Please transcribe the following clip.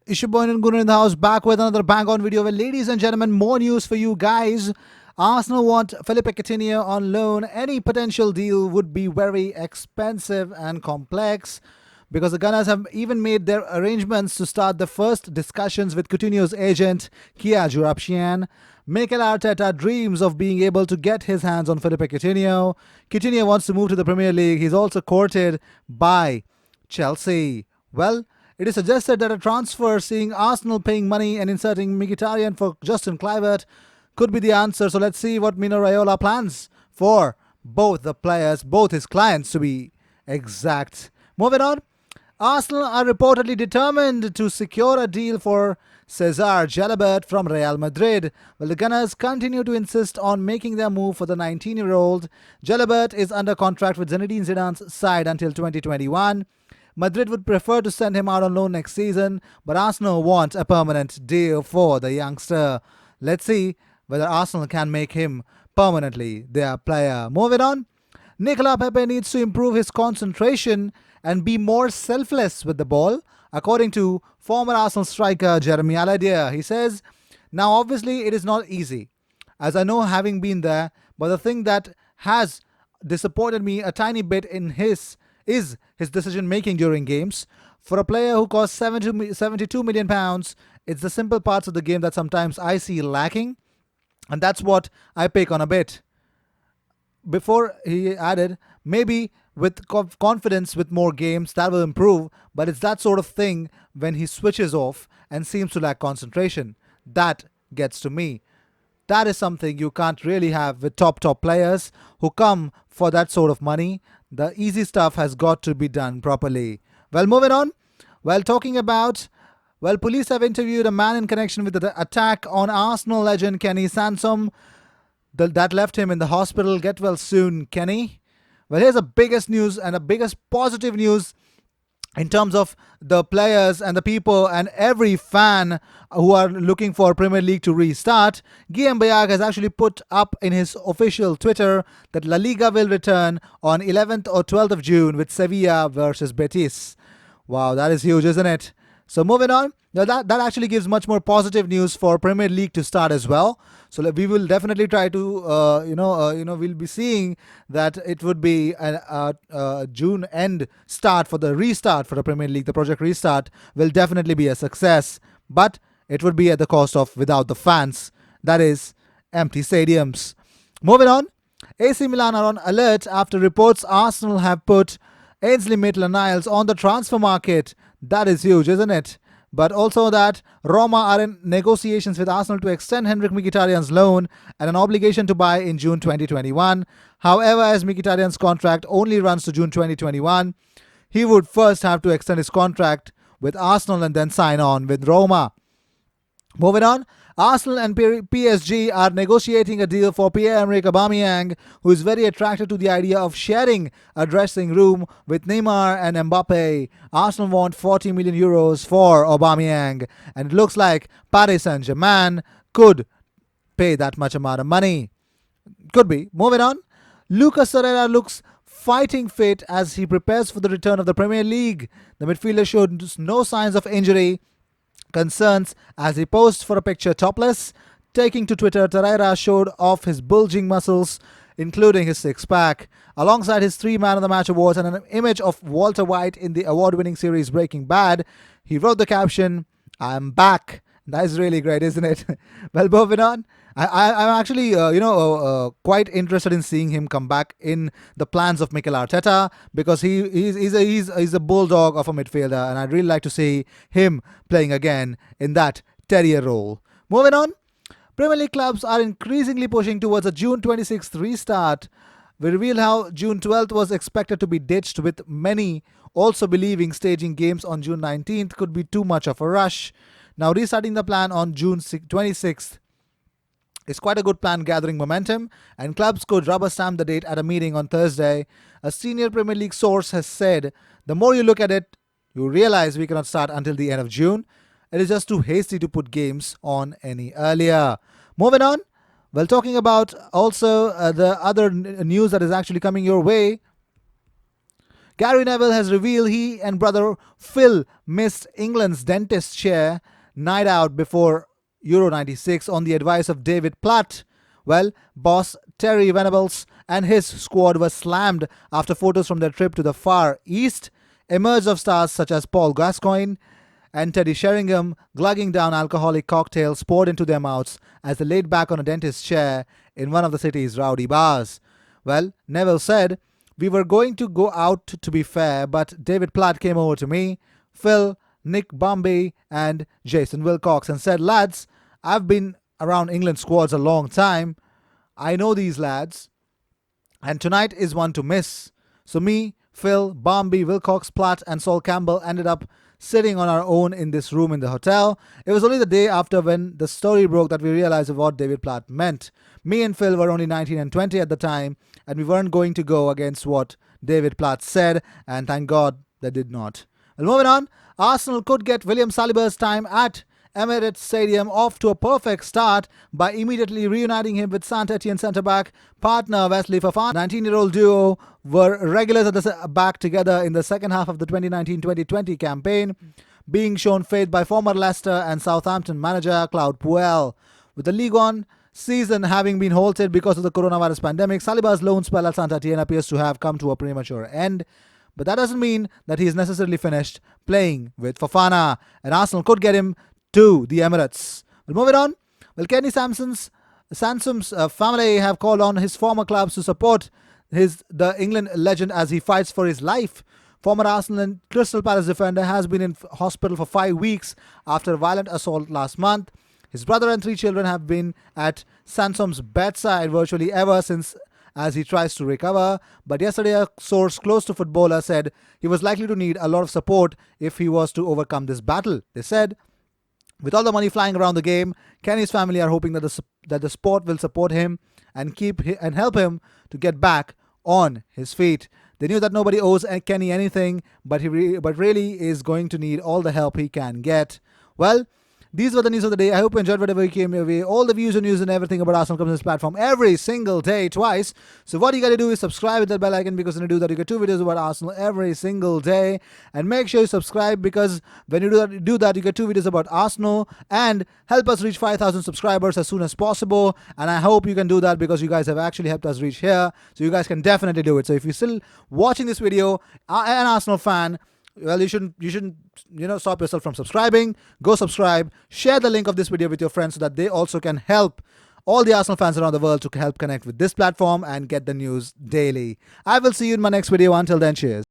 Ishuboy and Gunnar in the house, back with another bang on video. Well, ladies and gentlemen, more news for you guys. Arsenal want Felipe Coutinho on loan. Any potential deal would be very expensive and complex because the Gunners have even made their arrangements to start the first discussions with Coutinho's agent, Kia Jurapchian. Mikel Arteta dreams of being able to get his hands on Felipe Coutinho. Coutinho wants to move to the Premier League. He's also courted by Chelsea. Well, it is suggested that a transfer seeing Arsenal paying money and inserting Mkhitaryan for Justin Kluivert could be the answer. So let's see what Mino Raiola plans for both the players, both his clients to be exact. Moving on, Arsenal are reportedly determined to secure a deal for Cesar Jalabert from Real Madrid. Well, the Gunners continue to insist on making their move for the 19-year-old. Jalabert is under contract with Zinedine Zidane's side until 2021. Madrid would prefer to send him out on loan next season, but Arsenal want a permanent deal for the youngster. Let's see whether Arsenal can make him permanently their player. Moving on, Nicolas Pepe needs to improve his concentration and be more selfless with the ball, according to former Arsenal striker Jeremy Aladier. He says, now obviously it is not easy, as I know having been there, but the thing that has disappointed me a tiny bit in his is his decision making during games. For a player who costs 72 million pounds, it's the simple parts of the game that sometimes I see lacking, and that's what I pick on a bit. Before he added, maybe with confidence with more games that will improve, but it's that sort of thing when he switches off and seems to lack concentration. That gets to me. That is something you can't really have with top players who come for that sort of money. The easy stuff has got to be done properly. Well, moving on. Well, talking about, well, police have interviewed a man in connection with the attack on Arsenal legend Kenny Sansom that left him in the hospital. Get well soon, Kenny. Well, here's the biggest news and the biggest positive news in terms of the players and the people and every fan who are looking for Premier League to restart. Guillem Bayag has actually put up in his official Twitter that La Liga will return on 11th or 12th of June with Sevilla versus Betis. Wow, that is huge, isn't it? So moving on, now that actually gives much more positive news for Premier League to start as well. So we will definitely try to, we'll be seeing that it would be a June end start for the restart for the Premier League. The project restart will definitely be a success, but it would be at the cost of without the fans. That is empty stadiums. Moving on, AC Milan are on alert after reports Arsenal have put Ainsley Maitland-Niles on the transfer market. That is huge, isn't it? But also that Roma are in negotiations with Arsenal to extend Henrik Mkhitaryan's loan and an obligation to buy in June 2021. However, as Mkhitaryan's contract only runs to June 2021, he would first have to extend his contract with Arsenal and then sign on with Roma. Moving on, Arsenal and PSG are negotiating a deal for Pierre-Emerick Aubameyang, who is very attracted to the idea of sharing a dressing room with Neymar and Mbappe. Arsenal want 40 million euros for Aubameyang, and it looks like Paris Saint-Germain could pay that much amount of money. Could be. Moving on, Lucas Torreira looks fighting fit as he prepares for the return of the Premier League. The midfielder showed no signs of injury concerns as he posed for a picture topless. Taking to Twitter, Torreira showed off his bulging muscles, including his six-pack, alongside his 3 Man of the Match awards and an image of Walter White in the award-winning series Breaking Bad. He wrote the caption, "I'm back." That is really great, isn't it? Well, moving on. I'm actually, quite interested in seeing him come back in the plans of Mikel Arteta because he's a bulldog of a midfielder, and I'd really like to see him playing again in that terrier role. Moving on, Premier League clubs are increasingly pushing towards a June 26th restart. We reveal how June 12th was expected to be ditched, with many also believing staging games on June 19th could be too much of a rush. Now, restarting the plan on June 26th is quite a good plan gathering momentum, and clubs could rubber stamp the date at a meeting on Thursday. A senior Premier League source has said, the more you look at it, you realize we cannot start until the end of June. It is just too hasty to put games on any earlier. Moving on, well, talking about also the other news that is actually coming your way. Gary Neville has revealed he and brother Phil missed England's dentist chair night out before Euro 96 on the advice of David Platt. Well, boss Terry Venables and his squad were slammed after photos from their trip to the Far East emerged of stars such as Paul Gascoigne and Teddy Sheringham glugging down alcoholic cocktails poured into their mouths as they laid back on a dentist's chair in one of the city's rowdy bars. Well, Neville said, "We were going to go out to be fair, but David Platt came over to me, Phil, Nick Bombay, and Jason Wilcox and said, 'Lads, I've been around England squads a long time. I know these lads, and tonight is one to miss.' So me, Phil, Bombay, Wilcox, Platt, and Sol Campbell ended up sitting on our own in this room in the hotel. It was only the day after when the story broke that we realized what David Platt meant. Me and Phil were only 19 and 20 at the time, and we weren't going to go against what David Platt said, and thank God they did not." Well, moving on, Arsenal could get William Saliba's time at Emirates Stadium off to a perfect start by immediately reuniting him with Saint-Etienne centre-back partner Wesley Fofana. 19-year-old duo were regulars at the back together in the second half of the 2019-2020 campaign, being shown faith by former Leicester and Southampton manager Claude Puel. With the Ligue 1 season having been halted because of the coronavirus pandemic, Saliba's loan spell at Saint-Etienne appears to have come to a premature end. But that doesn't mean that he is necessarily finished playing with Fofana, and Arsenal could get him to the Emirates. Well, moving on. Well, Kenny Sansom's family have called on his former clubs to support the England legend as he fights for his life. Former Arsenal and Crystal Palace defender has been in hospital for 5 weeks after a violent assault last month. His brother and 3 children have been at Sansom's bedside virtually ever since as he tries to recover. But yesterday, a source close to footballer said he was likely to need a lot of support if he was to overcome this battle. They said, "With all the money flying around the game, Kenny's family are hoping that the sport will support him and help him to get back on his feet." They knew that nobody owes Kenny anything, but really is going to need all the help he can get. Well, these were the news of the day. I hope you enjoyed whatever came your way. All the views and news and everything about Arsenal comes on this platform every single day, twice. So what you got to do is subscribe with that bell icon, because when you do that, you get 2 videos about Arsenal every single day. And make sure you subscribe, because when you do that, you get 2 videos about Arsenal, and help us reach 5,000 subscribers as soon as possible. And I hope you can do that, because you guys have actually helped us reach here. So you guys can definitely do it. So if you're still watching this video, an Arsenal fan, well, you shouldn't stop yourself from subscribing. Go subscribe. Share the link of this video with your friends so that they also can help all the Arsenal fans around the world to help connect with this platform and get the news daily. I will see you in my next video. Until then, cheers.